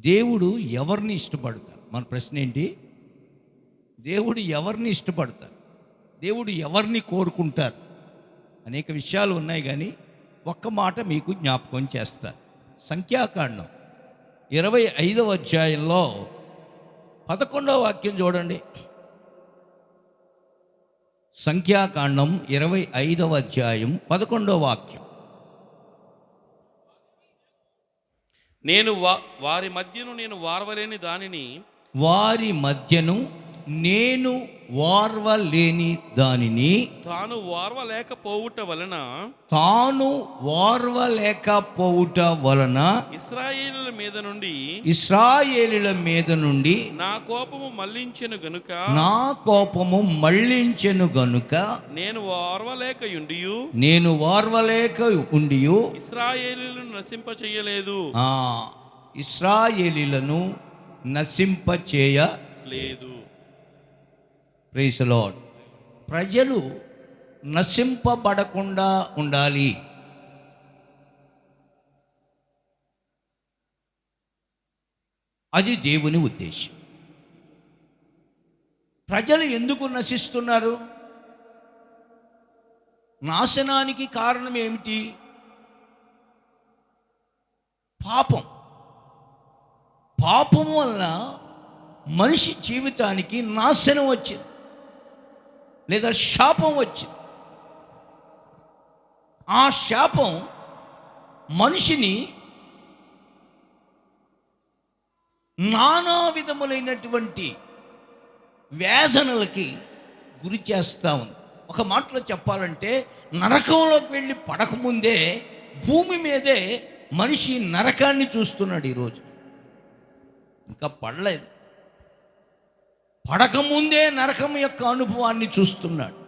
దేవుడు ఎవరిని ఇష్టపడతారు? మన ప్రశ్న ఏంటి? దేవుడు ఎవరిని ఇష్టపడతారు? దేవుడు ఎవరిని కోరుకుంటారు? అనేక విషయాలు ఉన్నాయి, కానీ ఒక్క మాట మీకు జ్ఞాపకం చేస్తారు. సంఖ్యాకాండం 25వ అధ్యాయంలో 11వ వాక్యం చూడండి. సంఖ్యాకాండం 25వ అధ్యాయం 11వ వాక్యం. వారి మధ్యను నేను వారవలేని దానిని వారి మధ్యను నేను వార్వలేని దానిని తాను వారవలేకపోవుట వలన ఇశ్రాయేలుల మీద నుండి నా కోపము మళ్ళించెను గనుక నేను వారవలేక ఉండియు ఇశ్రాయేలులను నశింపచేయలేదు. Praise the lord. ప్రజలు నశింపబడకుండా ఉండాలి. అది దేవుని ఉద్దేశం. ప్రజలు ఎందుకు నశిస్తున్నారు? నాశనానికి కారణం ఏమిటి? పాపం వల్ల మనిషి జీవితానికి నాశనం వచ్చింది, లేదా శాపం వచ్చింది. ఆ శాపం మనిషిని నానా విధములైనటువంటి వేదనలకి గురి చేస్తూ ఉంది. ఒక మాటలో చెప్పాలంటే, నరకంలోకి వెళ్ళి పడకముందే భూమి మీదే మనిషి నరకాన్ని చూస్తున్నాడు. ఈరోజు ఇంకా పడలేదు, పడకముందే నరకం యొక్క అనుభవాన్ని చూస్తున్నాడు.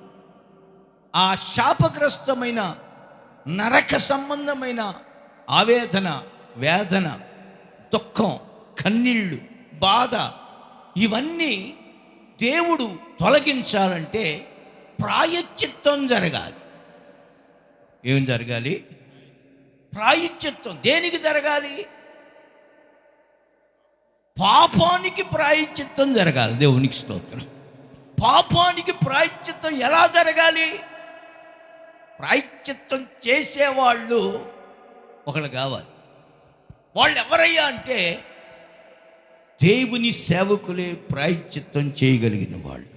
ఆ శాపగ్రస్తమైన నరక సంబంధమైన ఆవేదన, వేదన, దుఃఖం, కన్నీళ్ళు, బాధ, ఇవన్నీ దేవుడు తొలగించాలంటే ప్రాయశ్చిత్తం జరగాలి. ఏం జరగాలి? ప్రాయశ్చిత్తం. దేనికి జరగాలి? పాపానికి ప్రాయశ్చిత్తం జరగాలి. దేవునికి స్తోత్రం. పాపానికి ప్రాయశ్చిత్తం ఎలా జరగాలి? ప్రాయశ్చిత్తం చేసేవాళ్ళు ఒకళ్ళు కావాలి. వాళ్ళు ఎవరయ్యా అంటే, దేవుని సేవకులే ప్రాయశ్చిత్తం చేయగలిగిన వాళ్ళు.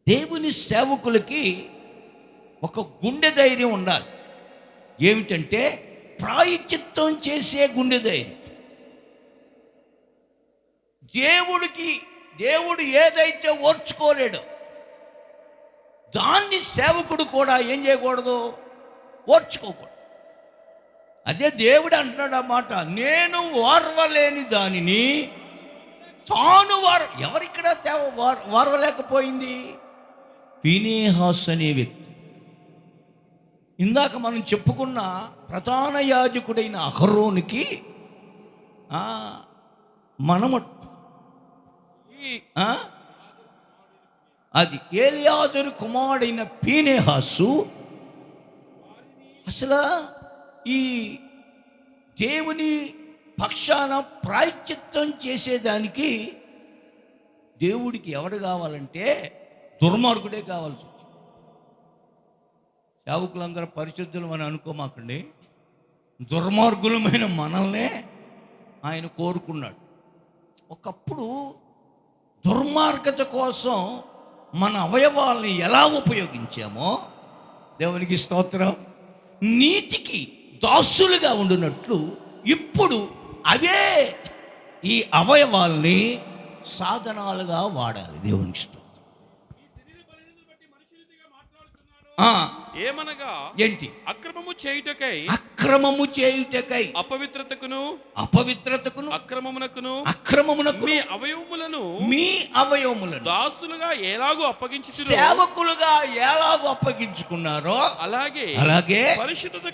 దేవుని సేవకులకి ఒక గుండె ధైర్యం ఉండాలి. ఏమిటంటే, ప్రాయశ్చిత్తం చేసే గుండె ధైర్యం. దేవుడు ఏదైతే ఓర్చుకోలేడో దాన్ని సేవకుడు కూడా ఏం చేయకూడదు? ఓర్చుకోకూడదు. అదే దేవుడు అంటున్నాడు ఆ మాట, నేను వార్వలేని దానిని తాను ఎవరిక్కడ వార్వలేకపోయింది? ఫీనెహాసు అనే వ్యక్తి. ఇందాక మనం చెప్పుకున్న ప్రధాన యాజకుడైన అహరోనుకి మనమట్టు అది ఎలియాజరు కుమారుడైన ఫీనెహాసు అసలు ఈ దేవుని పక్షాన ప్రాయశ్చిత్తం చేసేదానికి దేవుడికి ఎవరు కావాలంటే దుర్మార్గుడే కావాల్సి వచ్చింది. సేవకులందరూ పరిశుద్ధులు అని అనుకోమాకండి. దుర్మార్గులమైన మనల్నే ఆయన కోరుకున్నాడు. ఒకప్పుడు దుర్మార్గత కోసం మన అవయవాల్ని ఎలా ఉపయోగించామో, దేవునికి స్తోత్రం, నీతికి దాసులుగా ఉండునట్లు ఇప్పుడు అవే ఈ అవయవాల్ని సాధనాలుగా వాడాలి. దేవునికి స్తోత్రం. ఏమనగా ఏంటి? అక్రమము చేయుటకై అపవిత్రతకును అక్రమమునకు మీ అవయవములను దాసులుగా ఎలాగూ అప్పగించుచురు, సేవకులుగా ఎలాగూ అప్పగించుకున్నారో అలాగే పరిశుద్ధత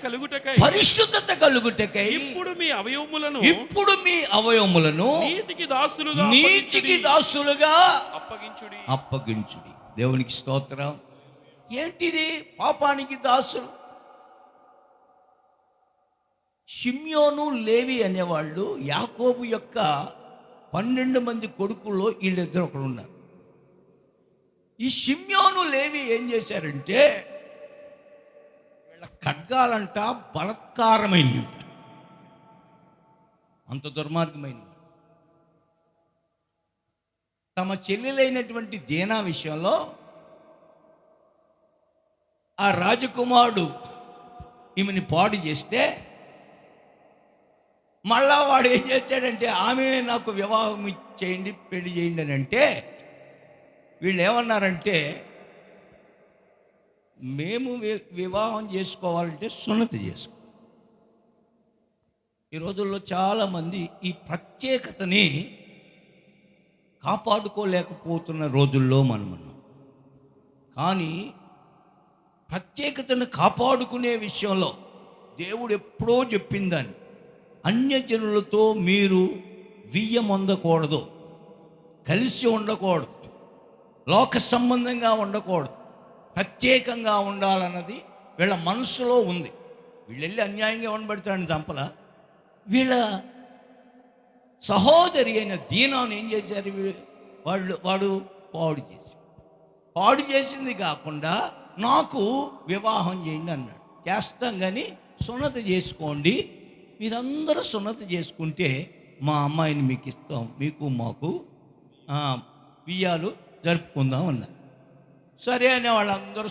కలుగుటకై ఇప్పుడు మీ అవయవములను నీతికి దాసులుగా అప్పగించుడి. దేవునికి స్తోత్రం. ఏంటిది? పాపానికి దాసులు. షిమ్యోను లేవి అనేవాళ్ళు యాకోబు యొక్క 12 మంది కొడుకుల్లో వీళ్ళిద్దరు ఒకడు ఉన్నారు. ఈ షిమ్యోను లేవి ఏం చేశారంటే వీళ్ళ ఖడ్గాలంట బలత్కారమైనవి, అంత దుర్మార్గమైనవి. తమ చెల్లెలైనటువంటి దీనా విషయంలో ఆ రాజకుమారుడు ఈమెని పాడు చేస్తే మళ్ళా వాడు ఏం చేశాడంటే ఆమె నాకు వివాహం చేయండి, పెళ్లి చేయండి అని అంటే వీళ్ళు ఏమన్నారంటే మేము వివాహం చేసుకోవాలంటే సున్నతి చేసుకో. ఈ రోజుల్లో చాలామంది ఈ ప్రత్యేకతని కాపాడుకోలేకపోతున్న రోజుల్లో మనం ఉన్నాం. కానీ ప్రత్యేకతను కాపాడుకునే విషయంలో దేవుడు ఎప్పుడో చెప్పిందని, అన్యజనులతో మీరు వియ్యమొందకూడదు, కలిసి ఉండకూడదు, లోక సంబంధంగా ఉండకూడదు, ప్రత్యేకంగా ఉండాలన్నది వీళ్ళ మనసులో ఉంది. వీళ్ళు వెళ్ళి అన్యాయంగా ఉండబడతాడని చంపల. వీళ్ళ సహోదరి అయిన దీనాను ఏం చేశారు వాడు పాడు చేసింది కాకుండా నాకు వివాహం చేయండి అన్నాడు. చేస్తాం కానీ సున్నతి చేసుకోండి, మీరందరూ సున్నతి చేసుకుంటే మా అమ్మాయిని మీకు ఇస్తాం, మీకు మాకు బియ్యాలు జరుపుకుందాం అన్నారు. సరే అని వాళ్ళందరూ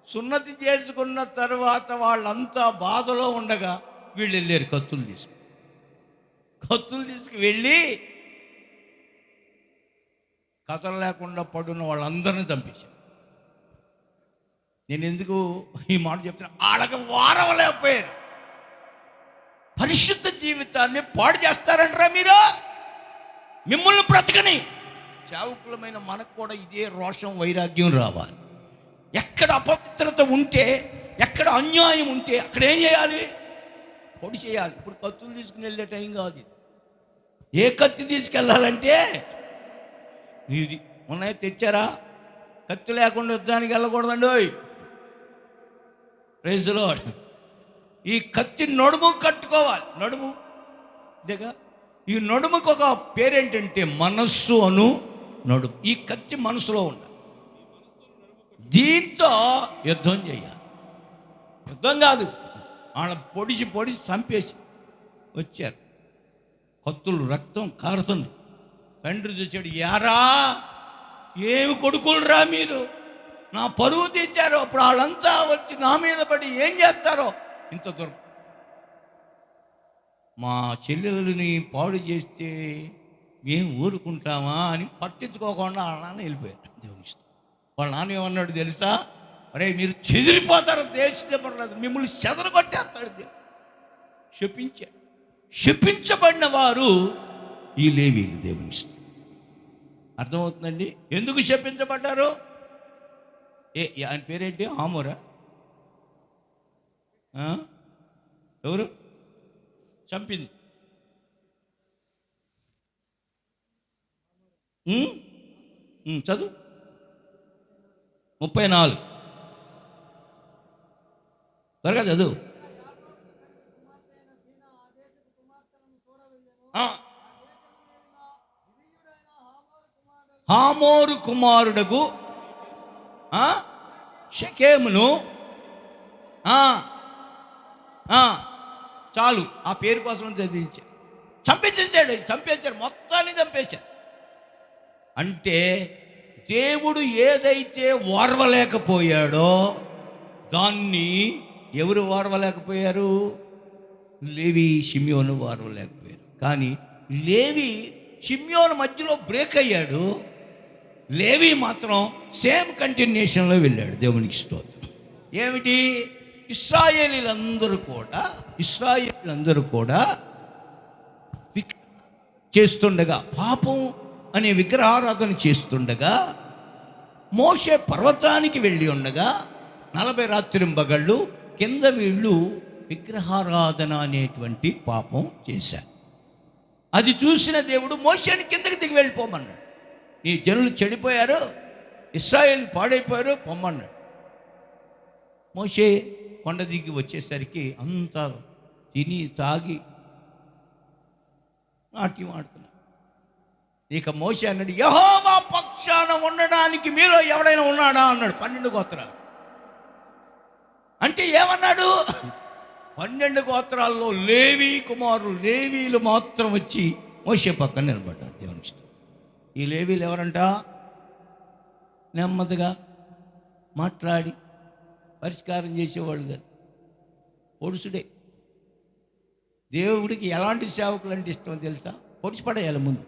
సున్నతి చేసుకున్న తర్వాత వాళ్ళంతా బాధలో ఉండగా వీళ్ళు వెళ్ళారు కత్తులు తీసుకువెళ్ళి కథలు లేకుండా పడున్న వాళ్ళందరినీ చంపేశారు. నేను ఎందుకు ఈ మాట చెప్తున్నా, వాళ్ళకి వారం లేకపోయారు. పరిశుద్ధ జీవితాన్ని పాడు చేస్తారంటారా మీరు? మిమ్మల్ని బ్రతకని సేవకులమైన మనకు కూడా ఇదే రోషం, వైరాగ్యం రావాలి. ఎక్కడ అపవిత్రత ఉంటే, ఎక్కడ అన్యాయం ఉంటే అక్కడ ఏం చేయాలి? పొడి చేయాలి. ఇప్పుడు కత్తులు తీసుకుని వెళ్ళే టైం కాదు ఇది. ఏ కత్తి తీసుకెళ్ళాలంటే ఇది ఉన్నాయి, తెచ్చారా? కత్తి లేకుండా యుద్ధానికి వెళ్ళకూడదండి. Praise the lord. ఈ కత్తి నడుము కట్టుకోవాలి. నడుము ఇదేగా. ఈ నడుముకు ఒక పేరేంటంటే మనస్సు అను నడుము. ఈ కత్తి మనసులో ఉండాలి. దీంతో యుద్ధం చేయాలి. యుద్ధం కాదు, వాళ్ళ పొడిచి చంపేసి వచ్చారు. కత్తులు రక్తం కారుతుంది. తండ్రి చూచాడు, యారా ఏమి కొడుకులరా మీరు, నా పరువు తెచ్చారు. అప్పుడు వాళ్ళంతా వచ్చి నా మీద పడి ఏం చేస్తారో. ఇంత దూరం మా చెల్లెలని పాడు చేస్తే మేము ఊరుకుంటామా అని పట్టించుకోకుండా వాళ్ళ నాన్న వెళ్ళిపోయారు. దేవుని ఇష్టం. వాళ్ళ నాన్న ఏమన్నాడు తెలుసా? అరే మీరు చెదిరిపోతారు, దేశం పడలేదు, మిమ్మల్ని చెదరగొట్టేస్తాడు. శపించబడిన వారు ఈ లేవీలు. దేవుని ఇష్టం. అర్థమవుతుందండి ఎందుకు శపించబడ్డారు? ఆయన పేరేంటి? ఆమోరా? ఎవరు చంపింది? చదువు 34 త్వరగా చదువు. హామోరు కుమారుడకు షెకెమును, చాలు ఆ పేరు కోసం చదివించారు. చంపేశారు, మొత్తాన్ని చంపేశారు. అంటే దేవుడు ఏదైతే ఓర్వలేకపోయాడో దాన్ని ఎవరు ఓర్వలేకపోయారు? లేవి, షిమ్యోను ఓర్వలేకపోయారు. కానీ లేవి షిమ్యోను మధ్యలో బ్రేక్ అయ్యాడు. లేవి మాత్రం సేమ్ కంటిన్యూషన్లో వెళ్ళాడు. దేవునికి స్తోత్రం. ఏమిటి? ఇశ్రాయేలీలందరూ కూడా చేస్తుండగా, పాపం అనే విగ్రహారాధన చేస్తుండగా, మోషే పర్వతానికి వెళ్ళి ఉండగా 40 రాత్రింబగళ్ళు కింద వీళ్ళు విగ్రహారాధన అనేటువంటి పాపం చేశారు. అది చూసిన దేవుడు మోషేని కిందకి దిగి వెళ్ళిపోమన్నాడు. నీ జనులు చెడిపోయారు, ఇశ్రాయేలు పాడైపోయారు, పొమ్మన్నాడు. మోషే కొండ దిగి వచ్చేసరికి అంతా తిని తాగి నాట్యం ఆడుతున్నారు. ఇక మోషే అన్నాడు, యెహోవా పక్షాన ఉండడానికి మీలో ఎవడైనా ఉన్నాడా అన్నాడు. 12 గోత్రాలు అంటే ఏమన్నాడు? 12 గోత్రాల్లో లేవీ కుమారులు, లేవీలు మాత్రం వచ్చి మోషే పక్కన నిలబడ్డారు. దేవునికి ఇష్టం. ఈ లేవీలు ఎవరంట? నెమ్మదిగా మాట్లాడి పరిష్కారం చేసేవాళ్ళు కాదు, పొడుసుడే. దేవుడికి ఎలాంటి సేవకులు అంటే ఇష్టం తెలుసా? పొడిచి పడేయాలి ముందు.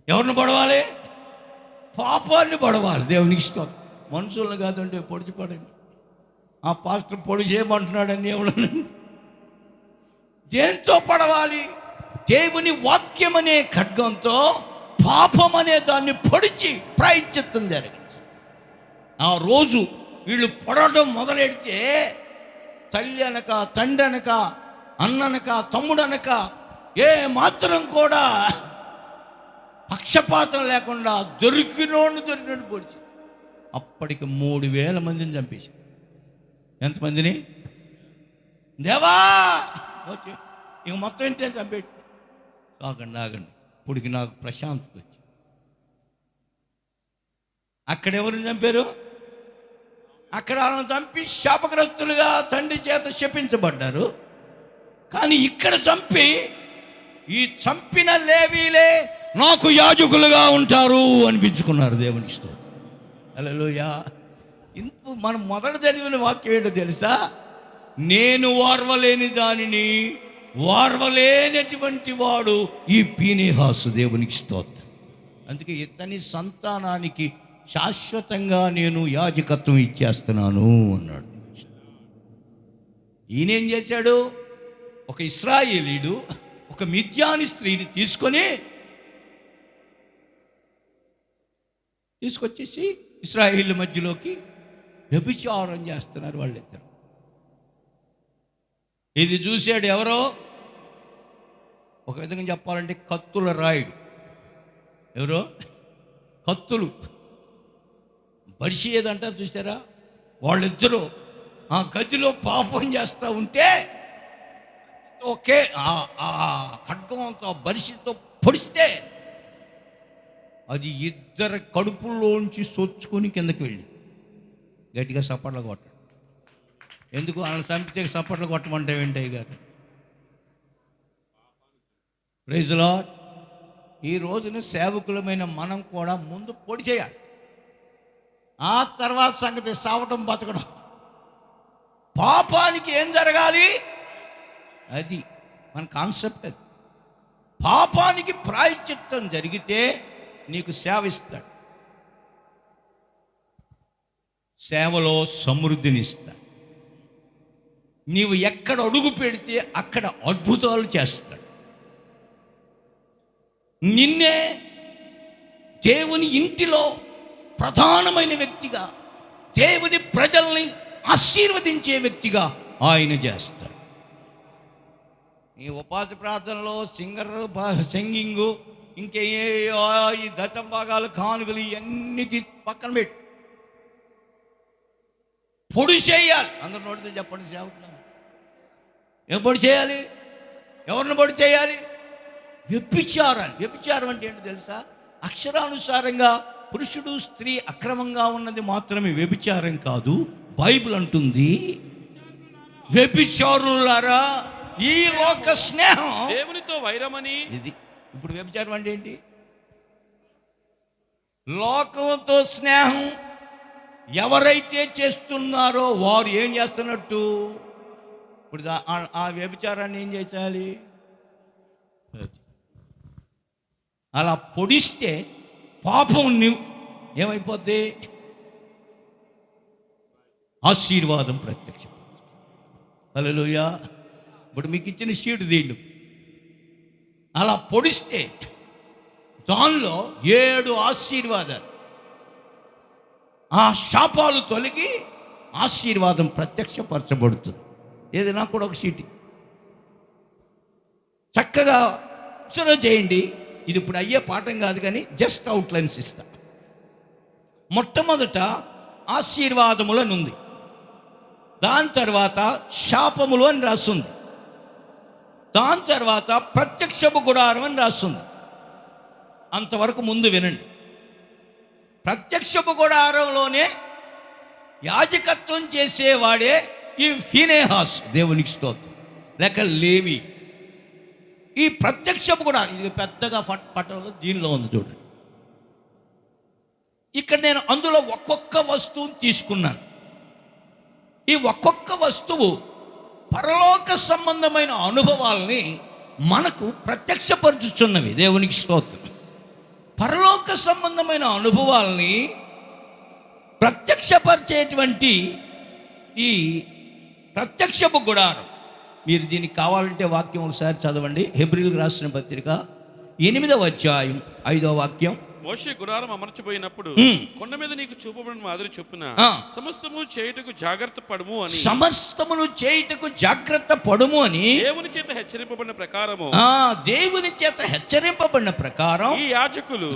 ఎవరిని పడవాలి? పాపాన్ని పడవాలి. దేవునికి ఇష్టం. మనుషులను కాదంటే పొడిచి పడండి. ఆ పాస్టర్ పొడి చేయమంటున్నాడని ఎవడని. దేంతో పడవాలి? దేవుని వాక్యం అనే ఖడ్గంతో పాపం అనే దాన్ని పొడిచి ప్రాయశ్చిత్తం జరిగించాలి. ఆ రోజు వీళ్ళు పొడవడం మొదలెడితే తల్లి అనక, తండ్రి అనక, అన్ననక, తమ్ముడనక ఏ మాత్రం కూడా పక్షపాతం లేకుండా దొరికినట్టు పొడిచి అప్పటికి 3000 మందిని చంపేశారు. ఎంతమందిని? దేవా వచ్చి ఇక మొత్తం ఇంతే చంపేటి. ఆగండి, ఇప్పటికి నాకు ప్రశాంతత వచ్చి. అక్కడ ఎవరిని చంపారు? అక్కడ వాళ్ళని చంపి శాపగ్రస్తులుగా తండ్రి చేత శపించబడ్డారు. కానీ ఇక్కడ చంపి ఈ చంపిన లేవీలే నాకు యాజకులుగా ఉంటారు అనిపించుకున్నారు. దేవునికి స్తోత్రం. హల్లెలూయా. ఇంత మనం మొదట చదివిన వాక్యం ఏంటో తెలుసా? నేను ఓర్వలేని దానిని ఓర్వలేనటువంటి వాడు ఈ పీనెహాసు. దేవునికి స్తోత్రం. అందుకే ఇతని సంతానానికి శాశ్వతంగా నేను యాజకత్వం ఇచ్చేస్తున్నాను అన్నాడు. ఈయనేం చేశాడు? ఒక ఇశ్రాయేలీయుడు ఒక మిద్యాని స్త్రీని తీసుకొచ్చేసి ఇశ్రాయేలు మధ్యలోకి వ్యభిచారం చేస్తున్నారు వాళ్ళిద్దరు. ఇది చూశాడు ఎవరో, ఒక విధంగా చెప్పాలంటే కత్తుల రాయుడు. ఎవరో కత్తులు బడిసి ఏదంటారు చూసారా? వాళ్ళిద్దరూ ఆ గదిలో పాపం చేస్తూ ఉంటే ఓకే ఆ ఖడ్గంతో బరిసితో పొడిస్తే అది ఇద్దరు కడుపుల్లోంచి సొచ్చుకొని కిందకి వెళ్ళి గట్టిగా సప్పట్లు కొట్టాడు. ఎందుకు వాళ్ళని చంపితే సప్పట్లు కొట్టమంటే వెంటయ్య గారు? Praise lord. ఈ రోజున సేవకులమైన మనం కూడా ముందు పొడి చేయాలి. ఆ తర్వాత సంగతి సావటం బతకడం. పాపానికి ఏం జరగాలి? అది మన కాన్సెప్ట్. అది పాపానికి ప్రాయశ్చిత్తం జరిగితే నీకు సేవ ఇస్తాడు, సేవలో సమృద్ధిని ఇస్తాడు. నీవు ఎక్కడ అడుగు పెడితే అక్కడ అద్భుతాలు చేస్తాడు. నిన్నే దేవుని ఇంటిలో ప్రధానమైన వ్యక్తిగా, దేవుని ప్రజల్ని ఆశీర్వదించే వ్యక్తిగా ఆయన చేస్తాడు. ఈ ఉపాస ప్రార్థనలో సింగింగు, ఇంకే ఈ దశం భాగాలు, కానుకలు ఇవన్నీ పక్కన పెట్టి పొడి చేయాలి. అందరు నోటితో చెప్పండి సేవకులు. ఏం పొడి చేయాలి? ఎవరిని పొడి చేయాలి? వ్యభిచారాలు. వ్యభిచారం అంటే ఏంటో తెలుసా? అక్షరానుసారంగా పురుషుడు స్త్రీ అక్రమంగా ఉన్నది మాత్రమే వ్యభిచారం కాదు. బైబిల్ అంటుంది, వ్యభిచారులారా ఈ లోక స్నేహం దేవునితో వైరమని. ఇది ఇప్పుడు వ్యభిచారం అంటే ఏంటి? లోకంతో స్నేహం ఎవరైతే చేస్తున్నారో వారు ఏం చేస్తున్నట్టు? ఇప్పుడు ఆ వ్యభిచారాన్ని ఏం చేయాలి? అలా పొడిస్తే పాపం ఏమైపోద్ది? ఆశీర్వాదం ప్రత్యక్షం. హల్లెలూయా. ఇప్పుడు మీకు ఇచ్చిన షీట్ దీళ్ళు అలా పొడిస్తే దానిలో 7 ఆశీర్వాదాలు, ఆ శాపాలు తొలగి ఆశీర్వాదం ప్రత్యక్షపరచబడుతుంది. ఏది నాకు కూడా ఒక షీట్ చక్కగా ఉత్సవ చేయండి. ఇది ఇప్పుడు అయ్యే పాఠం కాదు, కానీ జస్ట్ అవుట్లైన్స్ ఇస్తా. మొట్టమొదట ఆశీర్వాదములు అని ఉంది, దాని తర్వాత శాపములు అని రాస్తుంది, దాని తర్వాత ప్రత్యక్షపు గుడారం అని రాస్తుంది. అంతవరకు ముందు వినండి. ప్రత్యక్షపు గుడారంలోనే యాజకత్వం చేసేవాడే ఈ ఫీనేహాస్, దేవునికి స్తోత్రం, లేక లేవి. ఈ ప్రత్యక్షపు గుడారం ఇది పెద్దగా పట్టణంలో దీనిలో ఉంది చూడండి. ఇక్కడ నేను అందులో ఒక్కొక్క వస్తువుని తీసుకున్నాను. ఈ ఒక్కొక్క వస్తువు పరలోక సంబంధమైన అనుభవాల్ని మనకు ప్రత్యక్షపరుచుచున్నవి. దేవునికి స్తోత్రం. పరలోక సంబంధమైన అనుభవాల్ని ప్రత్యక్షపరిచేటువంటి ఈ ప్రత్యక్షపు గుడారం. మీరు దీనికి కావాలంటే వాక్యం ఒకసారి చదవండి. హెబ్రీయులకు రాసిన పత్రిక 8వ అధ్యాయం 5వ వాక్యం. మోషే గుడారం అమర్చబోయినప్పుడు కొండ మీద నీకు చూపబడిన మాదిరి చొప్పున సమస్తము చేయుటకు జాగ్రత్త పడుము అని, సమస్తమును చేయుటకు జాగ్రత్త పడుము అని దేవుని చేత హెచ్చరింపబడిన ప్రకారము, దేవుని చేత హెచ్చరింపబడిన ప్రకారం ఈ యాజకులు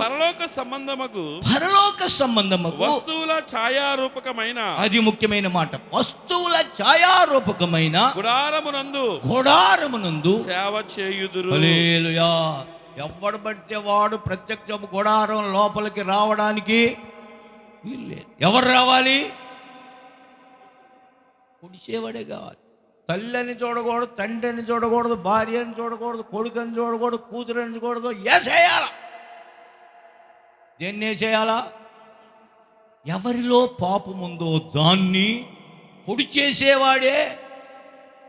పరలోక సంబంధముకు వస్తువుల ఛాయారూపకమైన, అది ముఖ్యమైన మాట, వస్తువుల ఛాయారూపకమైన గుడారమునందు సేవ చేయుదురు. హల్లెలూయా. ఎవడు పడితే వాడు ప్రత్యక్షపు గుడారం లోపలికి రావడానికి వీల్లేదు. ఎవరు రావాలి? కుడిసేవాడే కావాలి. తల్లిని చూడకూడదు, తండ్రిని చూడకూడదు, భార్యని చూడకూడదు, కొడుకుని చూడకూడదు, కూతురని చూడకూడదు. వేసేయాల. దేన్ని వేసేయాలా? ఎవరిలో పాపం ఉందో దాన్ని పొడి చేసేవాడే,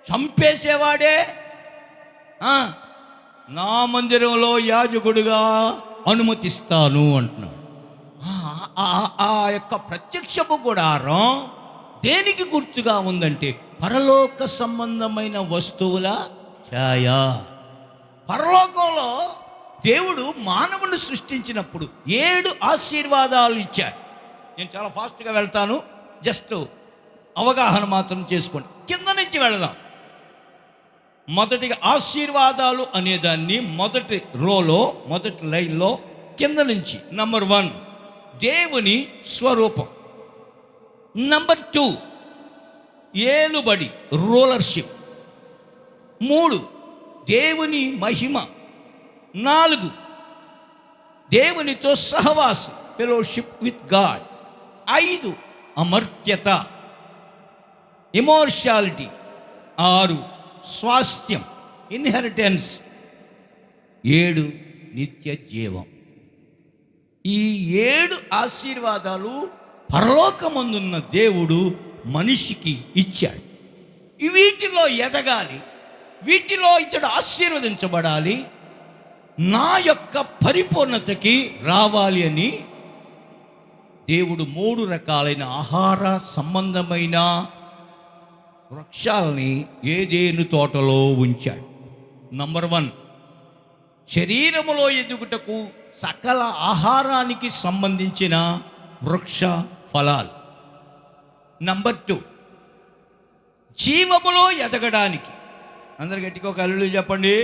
చంపేసేవాడే నా మందిరంలో యాజకుడిగా అనుమతిస్తాను అంటున్నాడు. ఆ యొక్క ప్రత్యక్షపు గుడారం దేనికి గుర్తుగా ఉందంటే పరలోక సంబంధమైన వస్తువుల ఛాయ. పరలోకంలో దేవుడు మానవుని సృష్టించినప్పుడు 7 ఆశీర్వాదాలు ఇచ్చాడు. నేను చాలా ఫాస్ట్గా వెళ్తాను, జస్ట్ అవగాహన మాత్రం చేసుకోండి. కింద నుంచి వెళదాం. మొదటిగా ఆశీర్వాదాలు అనేదాన్ని మొదటి రోలో, మొదటి లైన్లో కింద నుంచి నంబర్ 1 దేవుని స్వరూపం. నంబర్ 2 ఏలుబడి, రూలర్షిప్. 3 దేవుని మహిమ. 4 దేవునితో సహవాసం, ఫెలోషిప్ విత్ గాడ్. 5 అమర్త్యత, ఇమోర్షాలిటీ. 6 స్వాస్థ్యం, ఇన్హెరిటెన్స్. 7 నిత్య జీవం. ఈ 7 ఆశీర్వాదాలు పరలోకమందున్న దేవుడు మనిషికి ఇచ్చాడు. వీటిలో ఎదగాలి, వీటిలో ఇతడు ఆశీర్వదించబడాలి, నా యొక్క పరిపూర్ణతకి రావాలి అని దేవుడు 3 రకాలైన ఆహార సంబంధమైన వృక్షాలని ఏదేను తోటలో ఉంచాడు. నంబర్ 1 శరీరములో ఎదుగుటకు సకల ఆహారానికి సంబంధించిన వృక్ష ఫలాలు. నంబర్ 2 జీవములో ఎదగడానికి, అందరు గట్టిగా ఒక హల్లెలూయా చెప్పండి,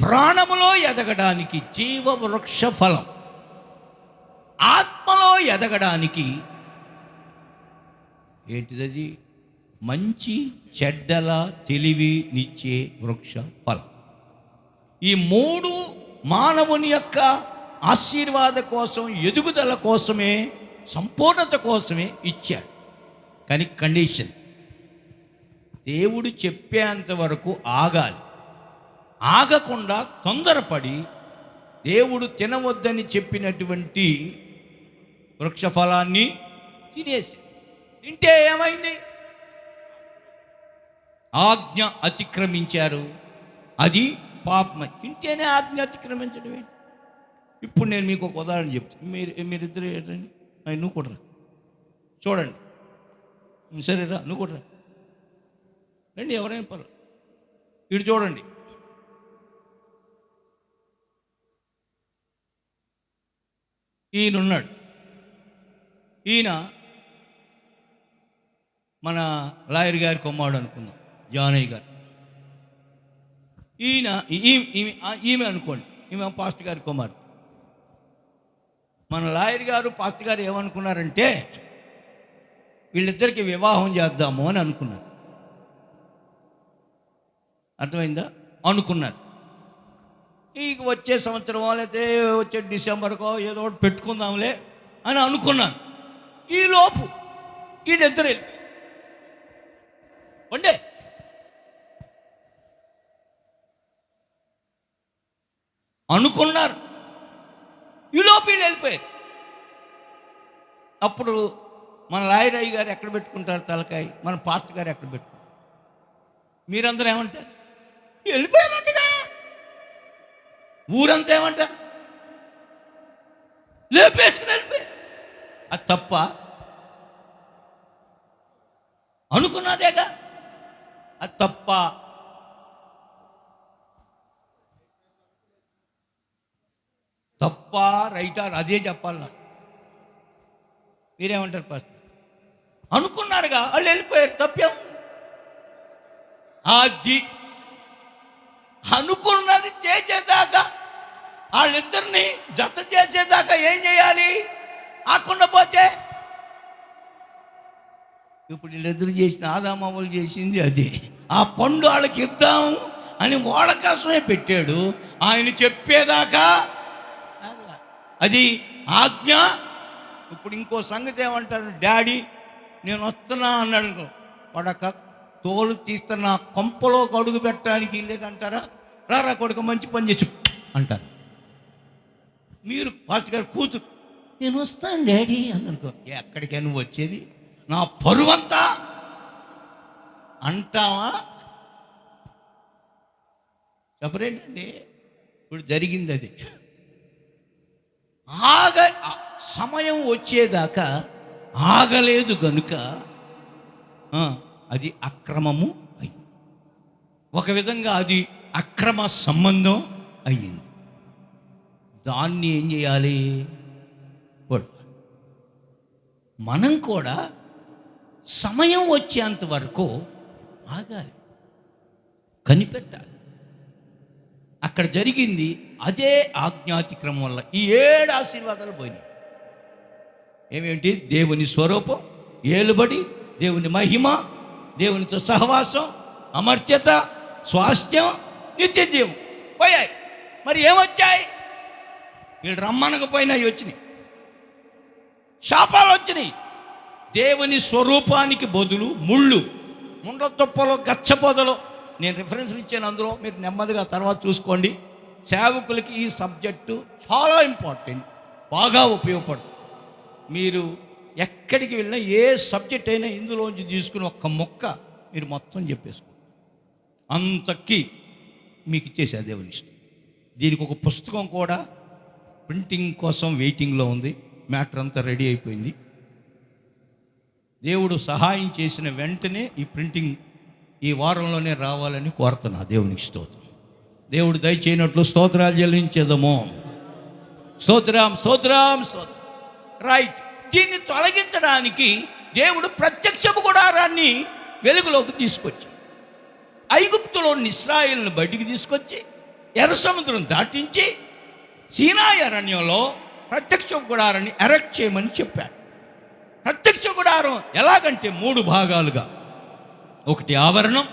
ప్రాణములో ఎదగడానికి జీవ వృక్ష ఫలం. ఆత్మలో ఎదగడానికి ఏంటిది? మంచి చెడ్డల తెలివినిచ్చే వృక్ష ఫలం. ఈ 3 మానవుని యొక్క ఆశీర్వాద కోసం, ఎదుగుదల కోసమే, సంపూర్ణత కోసమే ఇచ్చాడు. కానీ కండిషన్, దేవుడు చెప్పేంత వరకు ఆగాలి. ఆగకుండా తొందరపడి దేవుడు తినవద్దని చెప్పినటువంటి వృక్ష ఫలాన్ని తినేసి తింటే ఏమైంది? ఆజ్ఞ అతిక్రమించారు. అది పాపం. తింటేనే ఆజ్ఞ అతిక్రమించడం ఏంటి? ఇప్పుడు నేను మీకు ఒక ఉదాహరణ చెప్తాను. మీరిద్దరు ఏంటండి, నువ్వు కూడా చూడండి, సరేరా నువ్వు కూడా రండి, ఎవరైనా పర్లేదు. ఇటు చూడండి, ఈయనున్నాడు. ఈయన మన లాయర్ గారి కొమ్మాడు అనుకుందాం, జానయ్య గారు. ఈయన ఈమె అనుకోండి, ఈమె పాస్టర్ గారి కుమార్తె. మన లాయర్ గారు పాస్టర్ గారు ఏమనుకున్నారంటే వీళ్ళిద్దరికి వివాహం చేద్దాము అని అనుకున్నారు. అర్థమైందా? అనుకున్నారు. ఇక వచ్చే సంవత్సరం లేకపోతే వచ్చే డిసెంబర్కో ఏదో ఒకటి పెట్టుకుందాంలే అని అనుకున్నాను. ఈలోపు వీళ్ళిద్దరు వండే అనుకున్నారు. ఈలోపు వీళ్ళు వెళ్ళిపోయారు. అప్పుడు మన లాయరయ్య గారు ఎక్కడ పెట్టుకుంటారు తలకాయ, మన పాస్టర్ గారు ఎక్కడ పెట్టుకుంటారు? మీరందరూ ఏమంటారు? వెళ్ళిపోయారంటగా. ఊరంతా ఏమంటారు? లేపేసుకుని వెళ్ళిపోయారు. అది తప్ప? అనుకున్నదేగా, అది తప్ప? తప్ప రైటా? అదే చెప్పాలి నాకు. మీరేమంటారు ఫస్ట్? అనుకున్నారుగా, వాళ్ళు వెళ్ళిపోయారు. తప్పే ఉంది? అది అనుకున్నది చేసేదాకా, వాళ్ళిద్దరిని జత చేసేదాకా ఏం చేయాలి? ఆకుండా పోతే ఇప్పుడు వీళ్ళిద్దరు చేసిన ఆదామావులు చేసింది అదే. ఆ పండు వాళ్ళకి ఇద్దాం అని వాళ్ళ కోసమే పెట్టాడు. ఆయన చెప్పేదాకా అది ఆజ్ఞ. ఇప్పుడు ఇంకో సంగతి ఏమంటారు? డాడీ నేను వస్తున్నా అన్నాడు. కొడక తోలు తీస్తున్న కొంపలో అడుగు పెట్టడానికి లేదంటారా? రారా కొడుకు మంచి పని చేసి అంటారు. మీరు పాస్టర్ గారు కూతురు నేను వస్తాను డాడీ అందనుకో, ఎక్కడికే నువ్వు వచ్చేది? నా పరువంతా అంటావా? చెప్పరేంటండి? ఇప్పుడు జరిగింది అది. సమయం వచ్చేదాకా ఆగలేదు గనుక అది అక్రమము అయింది. ఒక విధంగా అది అక్రమ సంబంధం అయ్యింది. దాన్ని ఏం చేయాలి? మనం కూడా సమయం వచ్చేంత వరకు ఆగాలి, కనిపెట్టాలి. అక్కడ జరిగింది అదే ఆజ్ఞాతిక్రమం వల్ల ఈ 7 ఆశీర్వాదాలు పోయినాయి. ఏమేంటి? దేవుని స్వరూపం, ఏలుబడి, దేవుని మహిమ, దేవునితో సహవాసం, అమర్త్యత, స్వాస్థ్యం, నిత్యజీవం పోయాయి. మరి ఏమొచ్చాయి? వీళ్ళు రమ్మనకపోయినాయి వచ్చినాయి. శాపాలు వచ్చినాయి. దేవుని స్వరూపానికి బదులు ముళ్ళు, ముండ్ల తుప్పలో గచ్చబొదలో. నేను రిఫరెన్స్లు ఇచ్చాను, అందులో మీరు నెమ్మదిగా తర్వాత చూసుకోండి. సేవకులకి ఈ సబ్జెక్టు చాలా ఇంపార్టెంట్, బాగా ఉపయోగపడుతుంది. మీరు ఎక్కడికి వెళ్ళినా ఏ సబ్జెక్ట్ అయినా ఇందులోంచి తీసుకుని ఒక్క మొక్క మీరు మొత్తం చెప్పేసుకోండి. అంతకి మీకు ఇచ్చేసే దేవుని ఇష్టం. దీనికి ఒక పుస్తకం కూడా ప్రింటింగ్ కోసం వెయిటింగ్లో ఉంది. మ్యాటర్ అంతా రెడీ అయిపోయింది. దేవుడు సహాయం చేసిన వెంటనే ఈ ప్రింటింగ్ ఈ వారంలోనే రావాలని కోరుతున్నా. దేవునికి స్తోత్రం. దేవుడు దయచేయనట్లు స్తోత్రాలు చెల్లించేదము. స్తోత్రం, స్తోత్రం, స్తోత్రం. రైట్. దీన్ని తొలగించడానికి దేవుడు ప్రత్యక్షపు గుడారాన్ని వెలుగులోకి తీసుకొచ్చి, ఐగుప్తులో ఇశ్రాయేలును బయటికి తీసుకొచ్చి, ఎర్ర సముద్రం దాటించి, సీనాయి అరణ్యంలో ప్రత్యక్ష గుడారాన్ని ఎరెక్ట్ చేయమని చెప్పాడు. ప్రత్యక్ష గుడారం ఎలాగంటే 3 భాగాలుగా, 1 ఆవరణం,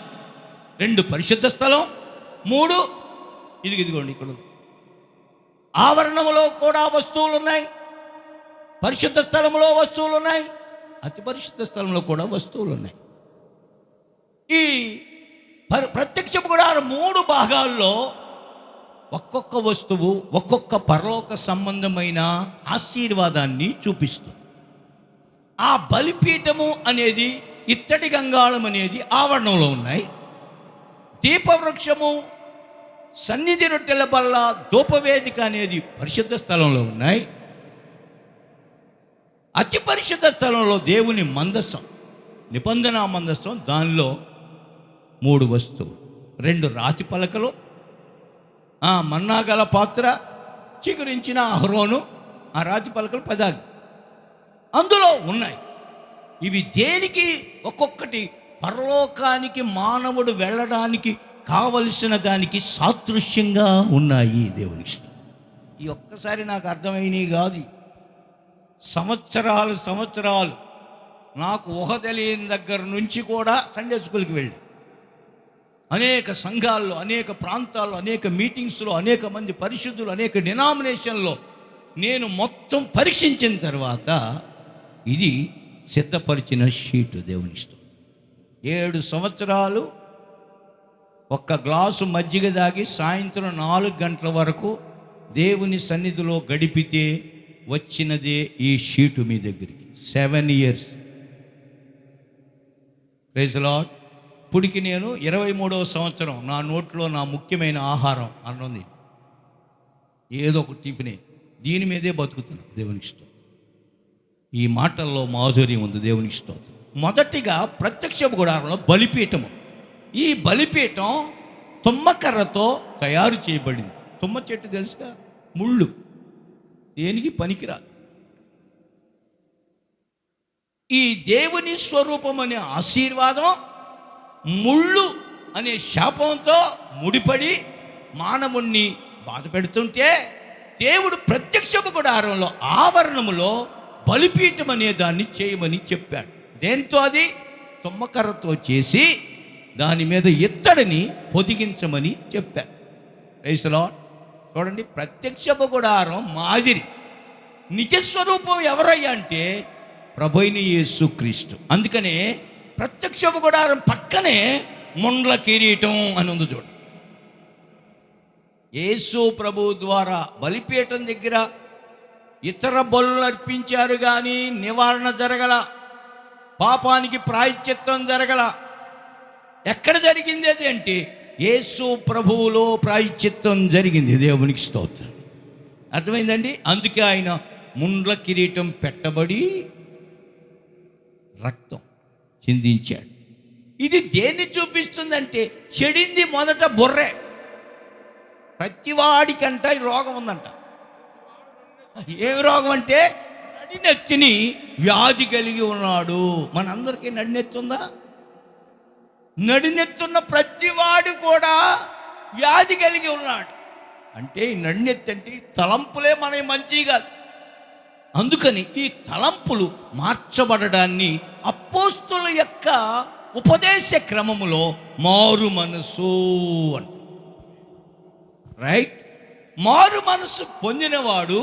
2 పరిశుద్ధ స్థలం, 3 ఇదిగోండి ఇక్కడ ఆవరణంలో కూడా వస్తువులు ఉన్నాయి, పరిశుద్ధ స్థలంలో వస్తువులు ఉన్నాయి, అతి పరిశుద్ధ స్థలంలో కూడా వస్తువులు ఉన్నాయి. ఈ ప్రత్యక్ష గుడారం 3 భాగాల్లో ఒక్కొక్క వస్తువు ఒక్కొక్క పరలోక సంబంధమైన ఆశీర్వాదాన్ని చూపిస్తుంది. ఆ బలిపీఠము అనేది, ఇత్తడి గంగాళం అనేది ఆవరణంలో ఉన్నాయి. దీపవృక్షము, సన్నిధి రొట్టెల బల్ల, ధూపవేదిక అనేది పరిశుద్ధ స్థలంలో ఉన్నాయి. అతి పరిశుద్ధ స్థలంలో దేవుని మందసం, నిబంధన మందసం, దానిలో 3 వస్తువులు, 2 రాతి పలకలు, మన్నాగల పాత్ర, చిగురించిన అహరోను, ఆ రాతి పలకలు 10 అందులో ఉన్నాయి. ఇవి దేనికి? ఒక్కొక్కటి పరలోకానికి మానవుడు వెళ్ళడానికి కావలసిన దానికి సాదృశ్యంగా ఉన్నాయి. దేవుని ఇష్టం. ఈ ఒక్కసారి నాకు అర్థమైనవి కాదు. సంవత్సరాలు నాకు ఊహ తెలియని దగ్గర నుంచి కూడా సండే స్కూల్కి వెళ్ళి అనేక సంఘాల్లో, అనేక ప్రాంతాల్లో, అనేక మీటింగ్స్లో, అనేక మంది పరిశుద్ధులు, అనేక డినామినేషన్లో నేను మొత్తం పరీక్షించిన తర్వాత ఇది సిద్ధపరిచిన షీటు. దేవుని ఇష్టం. 7 సంవత్సరాలు ఒక్క గ్లాసు మజ్జిగ దాగి సాయంత్రం 4 గంటల వరకు దేవుని సన్నిధిలో గడిపితే వచ్చినదే ఈ షీటు మీ దగ్గరికి. 7 years. Praise the lord. ఇప్పటికి నేను 23వ సంవత్సరం నా నోట్లో నా ముఖ్యమైన ఆహారం అన్నది ఏదో ఒక టిఫినే, దీని మీదే బతుకుతున్నాను. దేవునికి ఇష్టం. ఈ మాటల్లో మాధుర్యం ఉంది. దేవునికి ఇష్టం. మొదటిగా ప్రత్యక్ష గుడారంలో బలిపీఠము. ఈ బలిపీఠం తుమ్మకర్రతో తయారు చేయబడింది. తుమ్మ చెట్టు తెలుసుగా, ముళ్ళు, దేనికి పనికిరాదు. ఈ దేవుని స్వరూపం అనే ఆశీర్వాదం ముళ్ళు అనే శాపంతో ముడిపడి మానవుణ్ణి బాధ పెడుతుంటే దేవుడు ప్రత్యక్షపు గుడారంలో ఆవరణములో బలిపీఠం అనే దాన్ని చేయమని చెప్పాడు. దేంతో? అది తుమ్మకర్రతో చేసి దాని మీద ఇత్తడిని పొదిగించమని చెప్పాడు. Praise the lord. చూడండి, ప్రత్యక్షపు గుడారం మాదిరి నిజస్వరూపం ఎవరయ్యా అంటే ప్రభువైన యేసుక్రీస్తు. అందుకనే ప్రత్యక్షపు గుడారం పక్కనే ముండ్ల కిరీటం అని ఉంది. చూడండి, యేసు ప్రభు ద్వారా బలిపీఠం దగ్గర ఇతర బలులు అర్పించారు, కానీ నివారణ జరగల, పాపానికి ప్రాయశ్చిత్తం జరగల. ఎక్కడ జరిగింది అది అంటే యేసు ప్రభువులో ప్రాయశ్చిత్తం జరిగింది. దేవునికి స్తోత్రం. అర్థమైందండి? అందుకే ఆయన ముండ్ల కిరీటం పెట్టబడి రక్తం చిందించాడు. ఇది దేన్ని చూపిస్తుందంటే, చెడింది మొదట బుర్రే. ప్రతివాడికంట ఈ రోగం ఉందంట. ఏమి రోగం అంటే నడినెత్తిని వ్యాధి కలిగి ఉన్నాడు. మనందరికీ నడినెత్తి ఉందా? నడినెత్తున్న ప్రతివాడు కూడా వ్యాధి కలిగి ఉన్నాడు. అంటే ఈ నడినెత్తి అంటే తలంపులే మనకి మంచివి కాదు. అందుకని ఈ తలంపులు మార్చబడడాన్ని అపోస్తుల యొక్క ఉపదేశ క్రమములో మారు మనసు అంట. రైట్? మారు మనసు పొందినవాడు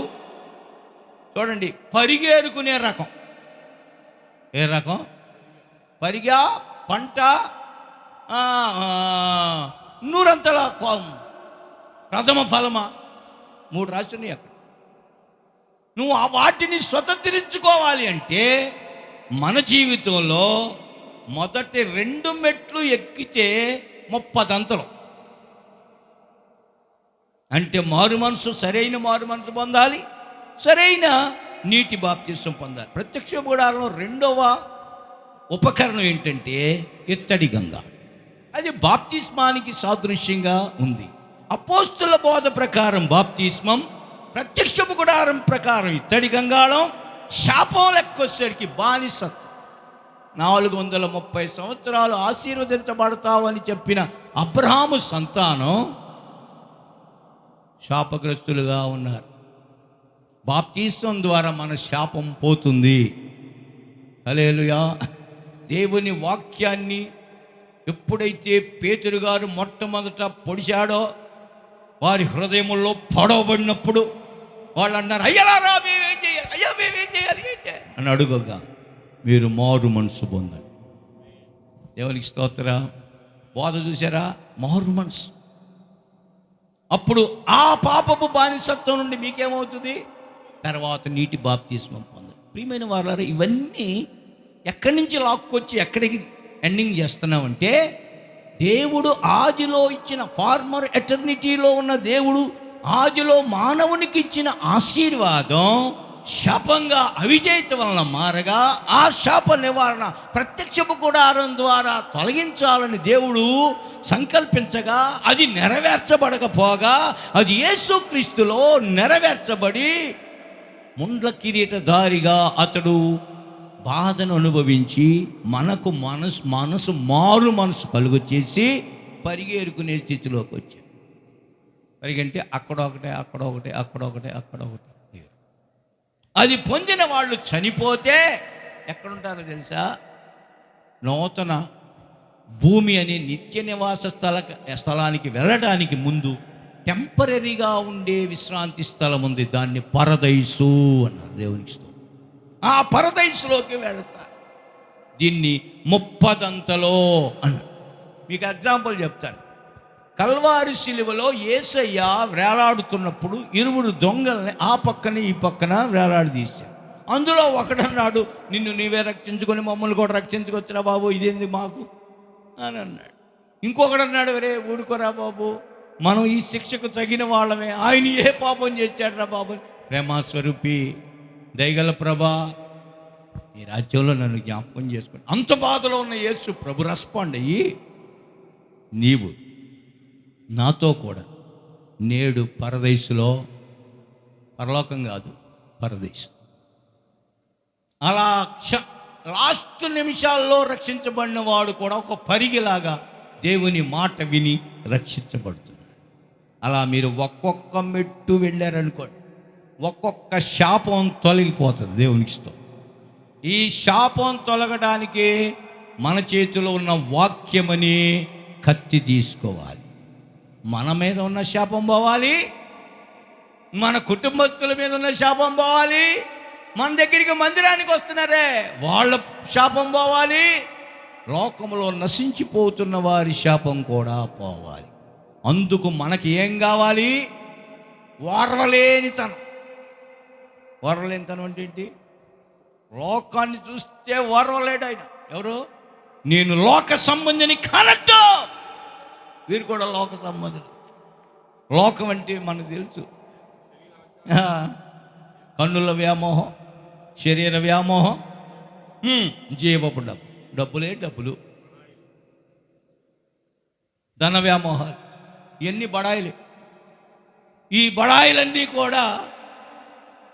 చూడండి, పరిగేరుకునే రకం. ఏ రకం? పరిగా, పంట, నూరంతల ప్రథమ ఫలమా, 3 రాసున్నాయి అక్కడ. నువ్వు ఆ వాటిని స్వతంత్రించుకోవాలి అంటే మన జీవితంలో మొదటి 2 మెట్లు ఎక్కితే 30 అంతలు. అంటే మారు మనసు, సరైన మారు మనసు పొందాలి, సరైన నీటి బాప్తిసం పొందాలి. ప్రత్యక్ష గుడారంలో 2వ ఉపకరణం ఏంటంటే ఇత్తడి గంగ. అది బాప్తిస్మానికి సాదృశ్యంగా ఉంది. అపోస్తుల బోధ ప్రకారం బాప్తిస్మం, ప్రత్యక్షపు గుడారం ప్రకారం ఇత్తడి గంగాళం, శాపం లెక్కొచ్చేసరికి బానిసత్వం. 430 సంవత్సరాలు ఆశీర్వదించబడతావని చెప్పిన అబ్రహాము సంతానం శాపగ్రస్తులుగా ఉన్నారు. బాప్తిస్మం ద్వారా మన శాపం పోతుంది. హల్లెలూయా. దేవుని వాక్యాన్ని ఎప్పుడైతే పేతురు గారు మొట్టమొదట పొడిచాడో, వారి హృదయముల్లో పొడవబడినప్పుడు వాళ్ళు అన్నారు, అయ్యలారా మేమేం చేయాలి, అయ్యా మేమేం చేయాలి, ఏం చేయాలి అని అడుగగా మీరు మారు మనసు పొందండి. దేవునికి స్తోత్ర. బోధ చూసారా? మారు మనసు. అప్పుడు ఆ పాపపు బానిసత్వం నుండి మీకేమవుతుంది? తర్వాత నీటి బాప్తిస్మం పొందాలి. ప్రియమైన వారలారా, ఇవన్నీ ఎక్కడి నుంచి లాక్కొచ్చి ఎక్కడికి ఎండింగ్ చేస్తున్నామంటే, దేవుడు ఆదిలో ఇచ్చిన ఫార్మర్ ఎటర్నిటీలో ఉన్న దేవుడు ఆదిలో మానవునికి ఇచ్చిన ఆశీర్వాదం శాపంగా అవిజేయత వలన మారగా, ఆ శాప నివారణ ప్రత్యక్షపు గుడారం ద్వారా తొలగించాలని దేవుడు సంకల్పించగా, అది నెరవేర్చబడకపోగా, అది యేసుక్రీస్తులో నెరవేర్చబడి ముండ్ల కిరీటధారిగా అతడు బాధను అనుభవించి మనకు మనసు మారు మనసు కలుగు చేసి పరిగేరుకునే స్థితిలోకి వచ్చాడు. పరిగంటే అక్కడొకటే, అక్కడొకటే, అక్కడొకటే, అక్కడొకటే. అది పొందిన వాళ్ళు చనిపోతే ఎక్కడుంటారో తెలుసా? నూతన భూమి అనే నిత్య నివాస స్థలానికి వెళ్ళడానికి ముందు టెంపరీగా ఉండే విశ్రాంతి స్థలం ఉంది. దాన్ని పరదైసు అన్నారు. దేవునికి స్తోత్రం. ఆ పరదైసులోకి వెళతారు. దీన్ని ముప్పదంతలో అన్నారు. మీకు ఎగ్జాంపుల్ చెప్తాను. కల్వారి శిలువలో యేసయ్య వేలాడుతున్నప్పుడు ఇరువురు దొంగల్ని ఆ పక్కన ఈ పక్కన వేలాడదీశారు. అందులో ఒకడన్నాడు, నిన్ను నీవే రక్షించుకొని మమ్మల్ని కూడా రక్షించుకొచ్చిరా బాబు, ఇదేంది మాకు అని అన్నాడు. ఇంకొకడు అన్నాడు, రే ఊరుకోరా బాబు, మనం ఈ శిక్షకు తగిన వాళ్ళమే, ఆయన ఏ పాపం చేశాడురా బాబు. ప్రేమాస్వరూపి దయగల ప్రభా, ఈ రాజ్యంలో నన్ను జ్ఞాపకం చేసుకోండి. అంత బాధలో ఉన్న యేసు ప్రభు రెస్పాండ్ అయ్యి, నీవు నాతో కూడా నేడు పరదేశులో, పరలోకం కాదు పరదేశం, అలా లాస్ట్ నిమిషాల్లో రక్షించబడిన వాడు కూడా ఒక పరిగిలాగా దేవుని మాట విని రక్షించబడుతున్నాడు. అలా మీరు ఒక్కొక్క మెట్టు వెళ్ళారనుకోండి, ఒక్కొక్క శాపం తొలగిపోతుంది. దేవునికి స్తోత్రం. ఈ శాపం తొలగడానికి మన చేతిలో ఉన్న వాక్యమని కత్తి తీసుకోవాలి. మన మీద ఉన్న శాపం పోవాలి, మన కుటుంబస్తుల మీద ఉన్న శాపం పోవాలి, మన దగ్గరికి మందిరానికి వస్తున్నారే వాళ్ళ శాపం పోవాలి, లోకంలో నశించిపోతున్న వారి శాపం కూడా పోవాలి. అందుకు మనకి ఏం కావాలి? ఓర్వలేనితనం. ఓర్వలేనితనం అంటే ఏంటి? లోకాన్ని చూస్తే ఓర్వలేడు ఆయన. ఎవరు? నేను లోక సంబంధిని కానట్టు. వీరు కూడా లోక సంబంధులు. లోకం అంటే మనకు తెలుసు, కన్నుల వ్యామోహం, శరీర వ్యామోహం, జీవపు డబ్బులే డబ్బులు, ధన వ్యామోహాలు, ఇవన్నీ బడాయిలే. ఈ బడాయిలన్నీ కూడా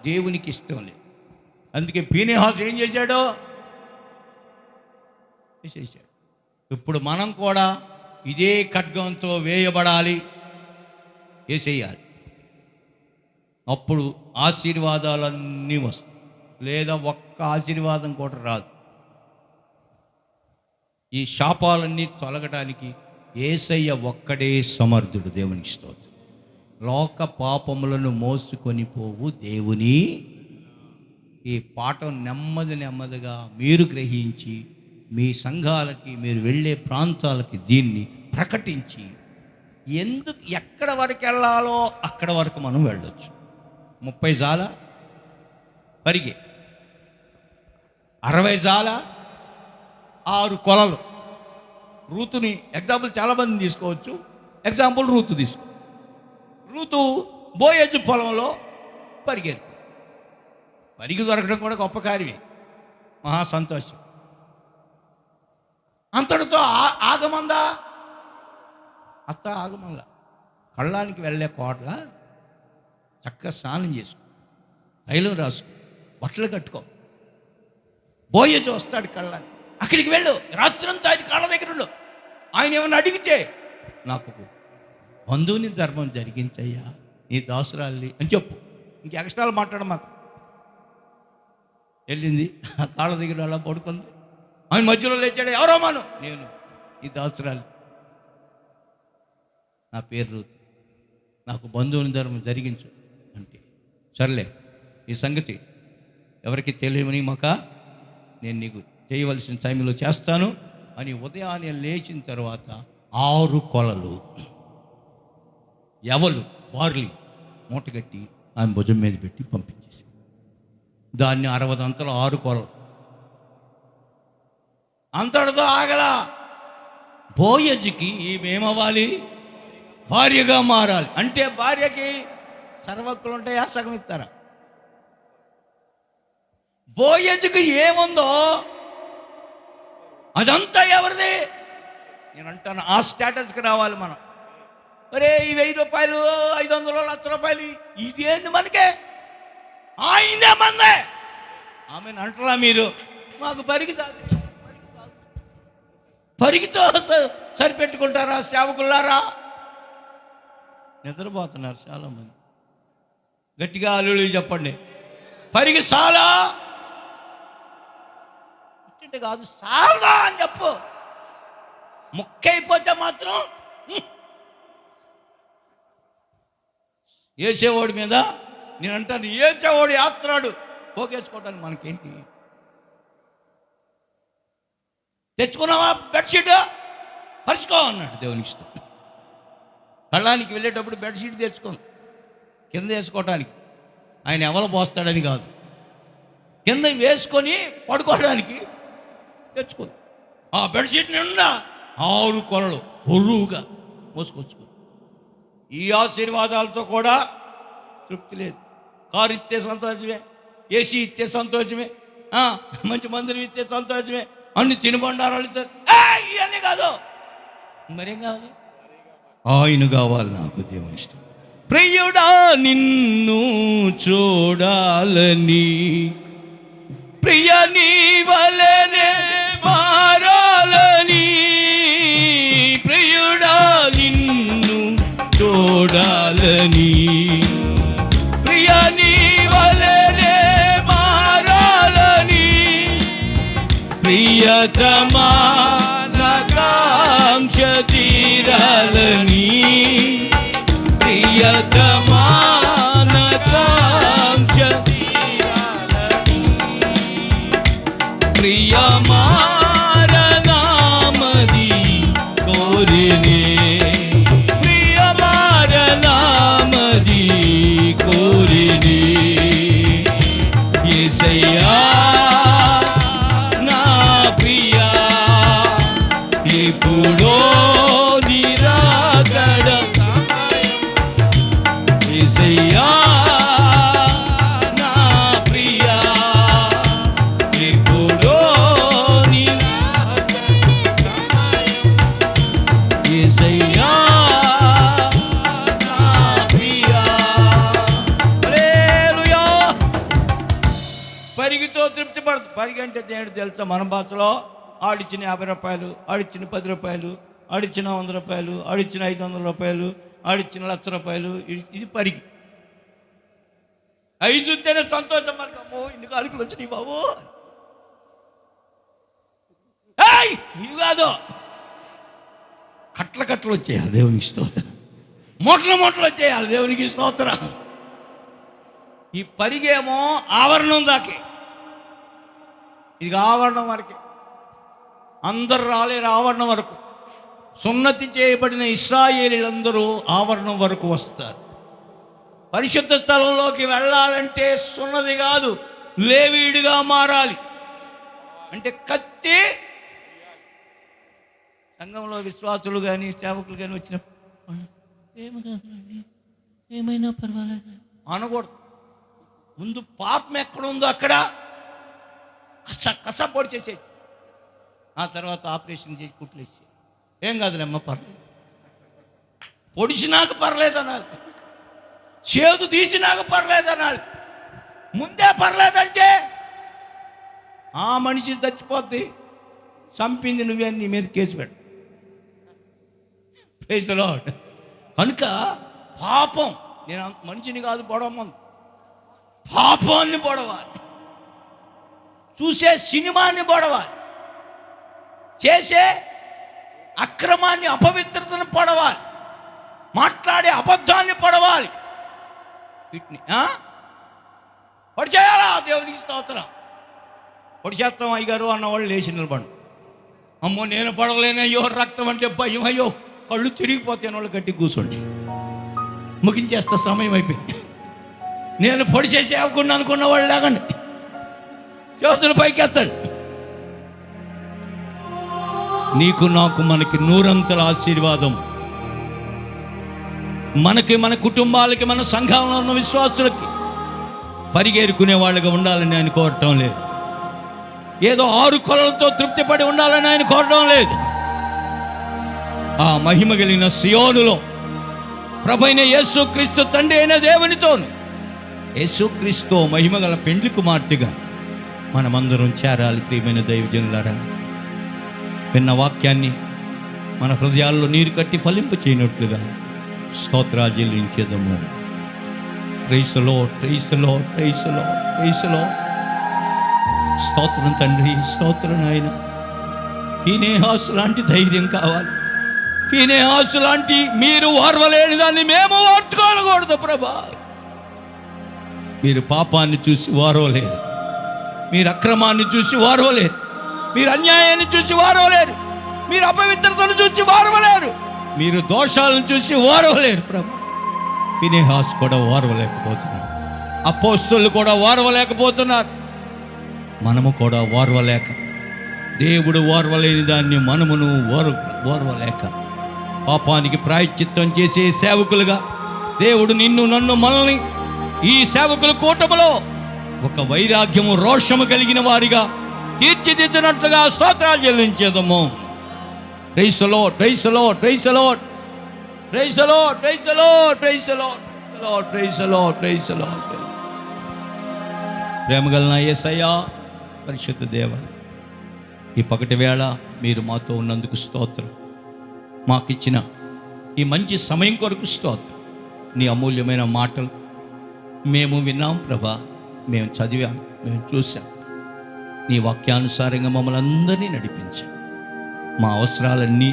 దేవునికి ఇష్టం లేదు. అందుకే పీనేహాసు ఏం చేశాడు? చేశాడు. ఇప్పుడు మనం కూడా ఇదే ఖడ్గంతో వేయబడాలి, వేసేయాలి. అప్పుడు ఆశీర్వాదాలన్నీ వస్తాయి. లేదా ఒక్క ఆశీర్వాదం కూడా రాదు. ఈ శాపాలన్నీ తొలగడానికి యేసయ్య ఒక్కడే సమర్థుడు. దేవునికి స్తోత్రం. లోక పాపములను మోసుకొని పోవు దేవుని. ఈ పాఠం నెమ్మదిగా మీరు గ్రహించి మీ సంఘాలకి, మీరు వెళ్ళే ప్రాంతాలకి దీన్ని ప్రకటించి, ఎక్కడ వరకు వెళ్ళాలో అక్కడ వరకు మనం వెళ్ళొచ్చు. 30 జాల పరిగే, 60 జాల 6 కొలలు. రూతుని ఎగ్జాంపుల్ చాలామంది తీసుకోవచ్చు. ఎగ్జాంపుల్ రూతు తీసుకో. రూతు బోయజు పొలంలో పరిగెత్తు. పరిగి దొరకడం కూడా గొప్ప కార్యమే, మహా సంతోషం. అంతటితో ఆగమందా? అత్త ఆగమంలా. కళ్ళానికి వెళ్ళే కోట్ల చక్కగా స్నానం చేసుకో, తైలం రాసుకో, బట్టలు కట్టుకో. బోయజు వస్తాడు కళ్ళానికి, అక్కడికి వెళ్ళు, రాత్రంతా ఆయన కాళ్ళ దగ్గర ఉండు. ఆయన ఏమన్నా అడిగితే, నాకు బంధువుని ధర్మం జరిగించయ్యా, నీ దాసురాలి అని చెప్పు. ఇంక ఎక్స్ట్రాలు మాట్లాడ మాకు. వెళ్ళింది, కాళ్ళ దగ్గర అలా పడుకుంది. ఆయన మధ్యలో లేచాడు, ఎవరో మాను, నేను ఈ దాసురాలి, నా పేరు రూతు, నాకు బంధువుని ధర్మం జరిగించు అంటే, సర్లే ఈ సంగతి ఎవరికి తెలియమని మాక, నేను నీకు చేయవలసిన టైంలో చేస్తాను అని ఉదయాన్నే లేచిన తర్వాత 6 కొలలు ఎవలు బార్లీ మూటగట్టి ఆమె భుజం మీద పెట్టి పంపించేసి, దాన్ని 60 అంతలు 6 కొలలు. అంతటితో ఆగలా. బోయజుకి ఈమెమవ్వాలి? భార్యగా మారాలి. అంటే భార్యకి సర్వక్కులు ఉంటాయా? సగం ఇస్తారా? బోయజుకి ఏముందో అదంతా ఎవరిది? నేను అంటాను, ఆ స్టేటస్కి రావాలి మనం. అరే ఈ 1000 రూపాయలు, 500, 1,00,000 ఇది ఏంది మనకే? ఆయనే మందే. ఆమెను అంటారా మీరు? మాకు పరిగి సాగు, పరిగితో సరిపెట్టుకుంటారా సేవకులారా? నిద్రపోతున్నారు చాలామంది. గట్టిగా అల్లుళ్ళు చెప్పండి. పరిగి సాలా కాదు, సాలదా అని చెప్పు. ముక్క అయిపోతే మాత్రం వేసేవాడి మీద నేను అంటాను, వేసేవాడు యాత్రాడు పోగేసుకోవటానికి మనకేంటి? తెచ్చుకున్నావా బెడ్షీట్ పరుచుకో అన్నాడు దేవునికి ఇష్టం. కళ్ళానికి వెళ్ళేటప్పుడు బెడ్షీట్ తెచ్చుకోను, కింద వేసుకోవటానికి. ఆయన ఎవరు పోస్తాడని కాదు, కింద వేసుకొని పడుకోవడానికి తెచ్చుకుంది. ఆ బెడ్షీట్ నిండా 6 కొలలు బరువుగా మోసుకొచ్చుకో. ఈ ఆశీర్వాదాలతో కూడా తృప్తి లేదు. కారు ఇస్తే సంతోషమే, ఏసీ ఇస్తే సంతోషమే, మంచి మందిరం ఇస్తే సంతోషమే, అన్ని తినుబండారాలు ఇస్తే ఇవన్నీ కాదు. మరేం కావాలి? ఆయన కావాలి నాకు దేవుని ఇష్టం. ప్రియుడా నిన్ను చూడాలని, ప్రియ నీ వలెనే మారాలని, ప్రియుడా నిన్ను చూడాలని, ప్రియ నీ వలెనే మారాలని, ప్రియతమా నాకాంక్ష తీరాలని, ప్రియతమా నాకాంక్ష తీరాలని, ప్రియమారనామది కోరినే, ప్రియమారనామది కోరినే, యేసయ్యా నా ప్రియా ఎప్పుడో నిరాకడ, యేసయ్యా నా ప్రియా ఎప్పుడో యేసయ్యా నా ప్రియా. హల్లెలూయా. పరిగితో తృప్తి పడదు. పరిగి అంటే దేవుడు తెలుసా? మన భాషలో ఆడిచ్చిన 50 రూపాయలు, ఆడిచ్చిన 10 రూపాయలు, ఆడిచ్చిన 100 రూపాయలు, ఆడిచ్చిన 500 రూపాయలు, ఆడిచ్చిన 1,00,000 రూపాయలు, ఇది పరిగి. అవి చూస్తేనే సంతోషం మనకు. అమ్మో ఇన్ని కానుకలు వచ్చినాయి బాబు. ఇవి కాదు, కట్ల కట్టలు వచ్చేయాలి దేవునికి స్తోత్రం, మూటలు మూటలు వచ్చేయాలి దేవునికి స్తోత్రం. ఈ పరిగేమో ఆవరణం దాకే, ఇది ఆవరణం వరకే, అందరు రాలేరు ఆవరణం వరకు. సున్నతి చేయబడిన ఇశ్రాయేలీలందరూ ఆవరణం వరకు వస్తారు. పరిశుద్ధ స్థలంలోకి వెళ్ళాలంటే సున్నది కాదు, లేవీయుడిగా మారాలి. అంటే కత్తి సంఘంలో విశ్వాసులు కానీ సేవకులు కానీ వచ్చిన ఏమి కాదండి, ఏమైనా పర్వాలేదు అనకూడదు. ముందు పాపం ఎక్కడుందో అక్కడ కస పొడి చేసేది, ఆ తర్వాత ఆపరేషన్ చేసి కుట్లేసి ఏం కాదులేమ్మ పర్లేదు, పొడిచినాక పర్లేదు అనాలి, చేదు తీసినాక పర్లేదు అనాలి. ముందే పర్లేదంటే ఆ మనిషి చచ్చిపోద్ది, చంపింది నువ్వే, నీ మీద కేసు పెట్టు. Praise the lord. కనుక పాపం, నేను మనిషిని కాదు పొడవమంది, పాపాన్ని పొడవాలి, చూసే సినిమాని పొడవాలి, చేసే అక్రమాన్ని అపవిత్రతను పొడవాలి, మాట్లాడే అబద్ధాన్ని పొడవాలి. వీటిని పొడి చేయాలా దేవునికి స్తోత్రం. పొడి చేస్తాం అయ్యగారు అన్నవాళ్ళు లేచి నిలబడు. అమ్మో నేను పడవలేనయ్యో, రక్తం అంటే భయం, అయ్యో కళ్ళు తిరిగిపోతాను వాళ్ళు గట్టి కూర్చోండి, ముగించేస్తా సమయం అయిపోయింది. నేను పొడి చేసి అవ్వకుండా అనుకున్న వాళ్ళు లేకండి, చేతులు పైకి ఎత్తండి. నీకు నాకు మనకి 100 ఆశీర్వాదం, మనకి మన కుటుంబాలకి మన సంఘంలో ఉన్న విశ్వాసులకి పరిగెరుకునే వాళ్ళగా ఉండాలని ఆయన కోరటం లేదు. ఏదో 6 కొలలతో తృప్తిపడి ఉండాలని ఆయన కోరటం లేదు. ఆ మహిమ కలిగిన సియోనులో ప్రభువైన యేసుక్రీస్తు తండ్రి అయిన దేవునితోను యేసుక్రీస్తు మహిమ గల పెండ్లి కుమార్తెగా మనమందరం చేరాలి. ప్రియమైన దైవజనులారా, విన్న వాక్యాన్ని మన హృదయాల్లో నీరు కట్టి ఫలింప చేయనట్లుగా స్తోత్రాలు చెల్లించేదము. Praise the lord, praise the lord, praise the lord, praise the lord. స్తోత్రం తండ్రి, స్తోత్రం నాయన. ఫీనేహాసు లాంటి ధైర్యం కావాలి. ఫీనేహాసు లాంటి మీరు ఓర్వలేని దాన్ని మేము ఓర్చుకోకూడదు ప్రభా. మీరు పాపాన్ని చూసి ఓర్వలేరు, మీరు అక్రమాన్ని చూసి ఓర్వలేరు, మీరు అన్యాయాన్ని చూసి ఓర్వలేరు, మీరు అపవిత్రతను చూసి ఓర్వలేరు, మీరు దోషాలను చూసి ఓర్వలేరు ప్రభా. ఫీనేహాసు కూడా ఓర్వలేకపోతున్నారు, అపోస్తలులు కూడా ఓర్వలేకపోతున్నారు. మనము కూడా ఓర్వలేక, దేవుడు ఓర్వలేని దాన్ని మనమును ఓర్వలేక పాపానికి ప్రాయశ్చిత్తం చేసే సేవకులుగా దేవుడు నిన్ను నన్ను మనల్ని ఈ సేవకుల కూటమిలో ఒక వైరాగ్యము రోషము కలిగిన వారిగా తీర్చిదిద్దినట్లుగా స్తోత్రాలు చెల్లించేదము. Praise the lord, praise the lord, praise the lord, praise the lord, praise the lord, praise the lord, praise the lord, praise the lord. ప్రేమగలన యేసయ్యా, పరిశుద్ధ దేవ, ఈ పగటి వేళ మీరు మాతో ఉన్నందుకు స్తోత్రం. మాకిచ్చిన ఈ మంచి సమయం కొరకు స్తోత్రం. నీ అమూల్యమైన మాటలు మేము విన్నాం ప్రభా, మేము చదివాం, మేము చూసాం. నీ వాక్యానుసారంగా మమ్మల్ని అందరినీ నడిపించండి. మా అవసరాలన్నీ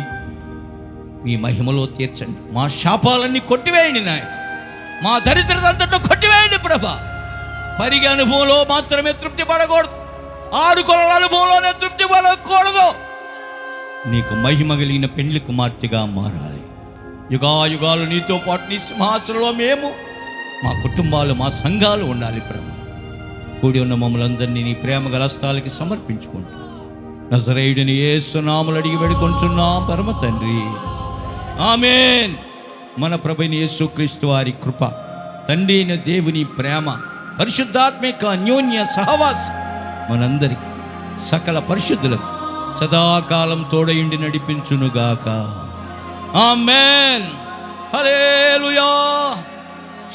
మీ మహిమలో తీర్చండి. మా శాపాలన్నీ కొట్టివేయండి నాయన, మా దరిద్రత అంతటా కొట్టివేయండి ప్రభా. పరిగె అనుభవంలో మాత్రమే తృప్తి పడకూడదు, 6 కొలల అనుభవంలోనే తృప్తి పడకూడదు. నీకు మహిమ కలిగిన పెండ్లి కుమార్తెగా మారాలి. యుగాయుగాలు నీతో పాటు నీ సింహాసనంలో మేము, మా కుటుంబాలు, మా సంఘాలు ఉండాలి ప్రభా. కూడి ఉన్న మమ్మల్ని అందరినీ నీ ప్రేమ గలస్తాలకి సమర్పించుకుంటూ నజరేయుడిని యేసు నామములో అడిగి వేడుకొంచున్నాం పరమ తండ్రి, ఆమేన్. మన ప్రభువైన యేసుక్రీస్తు వారి కృప, తండ్రి అయిన దేవుని ప్రేమ, పరిశుద్ధాత్మిక అన్యోన్య సహవాసం మనందరికీ సకల పరిశుద్ధులకు సదాకాలం తోడయుండి నడిపించునుగాక. ఆమేన్. హల్లెలూయా.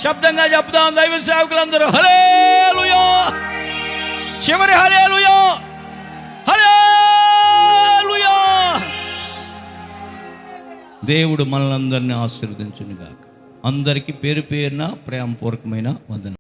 శబ్దంగా చెప్దాం దైవ సేవకులందరూ హల్లెలూయా. చివరి హల్లెలూయా, హల్లెలూయా. దేవుడు మనలందరినీ ఆశీర్వదించునుగాక. అందరికీ పేరు పేరున ప్రేమపూర్వకమైన వందనం.